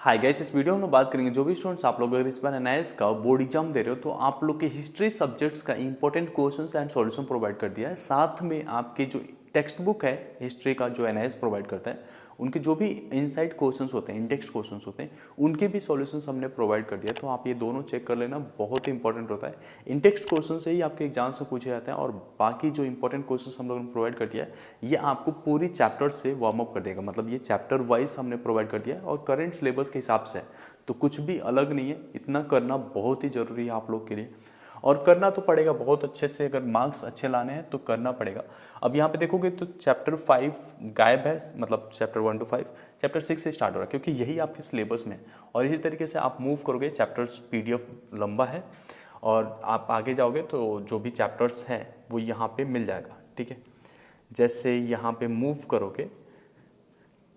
Hi guys, इस video में हम बात करेंगे जो भी स्टूडेंट्स आप लोग अगर इस बार एनआईएस का बोर्ड एग्जाम दे रहे हो तो आप लोग के हिस्ट्री सब्जेक्ट्स का important questions and solution provide कर दिया है। साथ में आपके जो टेक्स्ट बुक है हिस्ट्री का जो एनआईएस प्रोवाइड करता है उनके जो भी इनसाइड क्वेश्चंस होते हैं, इंडेक्स क्वेश्चंस होते हैं, उनके भी सॉल्यूशंस हमने प्रोवाइड कर दिया। तो आप ये दोनों चेक कर लेना, बहुत ही इंपॉर्टेंट होता है। इंडेक्स क्वेश्चन से ही आपके एग्जाम से पूछे जाते हैं और बाकी जो इंपॉर्टेंट क्वेश्चंस हम लोगों ने प्रोवाइड कर दिया है ये आपको पूरी चैप्टर से वार्म अप कर देगा। मतलब ये चैप्टर वाइज हमने प्रोवाइड कर दिया है और करंट सिलेबस के हिसाब से है, तो कुछ भी अलग नहीं है। इतना करना बहुत ही ज़रूरी है आप लोग के लिए और करना तो पड़ेगा बहुत अच्छे से। अगर मार्क्स अच्छे लाने हैं तो करना पड़ेगा। अब यहाँ पे देखोगे तो चैप्टर 5 गायब है, मतलब चैप्टर 1 to 5 चैप्टर 6 से स्टार्ट हो रहा है क्योंकि यही आपके सिलेबस में है। और इसी तरीके से आप मूव करोगे, चैप्टर्स पीडीएफ लंबा है और आप आगे जाओगे तो जो भी चैप्टर्स हैं वो यहाँ पे मिल जाएगा। ठीक है, जैसे यहाँ पे मूव करोगे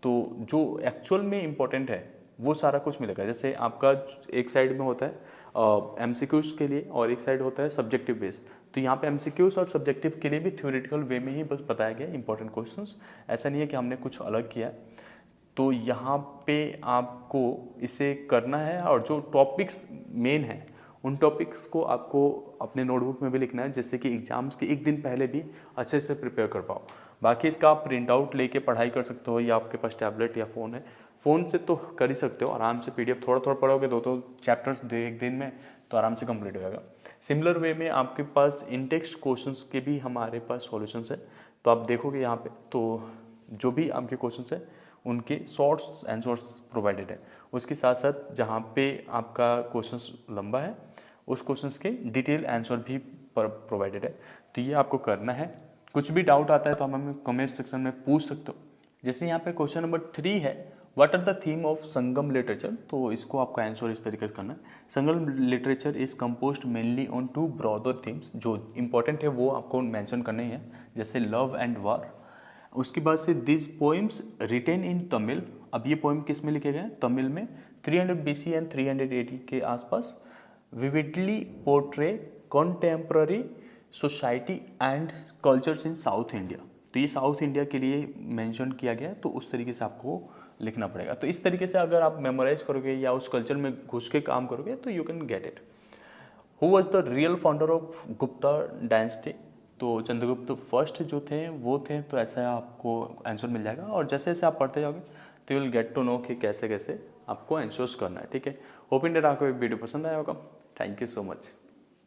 तो जो एक्चुअल में इम्पोर्टेंट है वो सारा कुछ मिलेगा। जैसे आपका एक साइड में होता है एमसीक्यूज के लिए और एक साइड होता है सब्जेक्टिव बेस्ड। तो यहाँ पे एमसीक्यूज और सब्जेक्टिव के लिए भी थ्योरेटिकल वे में ही बस बताया गया इंपॉर्टेंट क्वेश्चंस। ऐसा नहीं है कि हमने कुछ अलग किया। तो यहाँ पे आपको इसे करना है और जो टॉपिक्स मेन है उन टॉपिक्स को आपको अपने नोटबुक में भी लिखना है, जिससे कि एग्जाम्स के एक दिन पहले भी अच्छे से प्रिपेयर कर पाओ। बाकी इसका आप प्रिंट आउट लेके पढ़ाई कर सकते हो या आपके पास टैबलेट या फ़ोन है, फ़ोन से तो कर ही सकते हो आराम से। पीडीएफ थोड़ा थोड़ा पढ़ोगे, दो चैप्टर्स एक दिन में तो आराम से कंप्लीट हो जाएगा। सिमिलर वे में आपके पास इंटेक्स्ट क्वेश्चंस के भी हमारे पास सॉल्यूशंस है। तो आप देखोगे यहाँ पे तो जो भी आपके क्वेश्चंस है उनके शॉर्ट्स आंसर्स प्रोवाइडेड है। उसके साथ साथ जहाँ पे आपका क्वेश्चंस लंबा है उस क्वेश्चंस के डिटेल आंसर भी प्रोवाइडेड है। तो ये आपको करना है। कुछ भी डाउट आता है तो आप हमें कमेंट सेक्शन में पूछ सकते हो। जैसे यहाँ पे क्वेश्चन नंबर 3 है, what are the theme of Sangam literature. तो इसको आपका आंसर इस तरीके से करना है, Sangam literature is composed mainly on 2 broader themes. जो इंपॉर्टेंट है वो आपको मेंशन करने ही है, जैसे लव एंड वार। उसके बाद से दिस पोइम्स रिटेन इन तमिल। अब ये पोइम किस में लिखे गए हैं? तमिल में। 300 BC एंड 380 के आसपास vividly portray contemporary society and cultures in south India. तो ये साउथ इंडिया के लिए मेंशन किया गया है, तो उस तरीके से आपको लिखना पड़ेगा। तो इस तरीके से अगर आप मेमोराइज करोगे या उस कल्चर में घुस के काम करोगे तो you can get it. Who was the real founder of Gupta dynasty. तो चंद्रगुप्त फर्स्ट जो थे वो थे। तो ऐसा आपको आंसर मिल जाएगा और जैसे जैसे आप पढ़ते जाओगे तो you will get to know कि कैसे कैसे आपको आंसर्स करना है। ठीक है, होप इन डेट आपको वीडियो पसंद आया होगा। Thank you so much.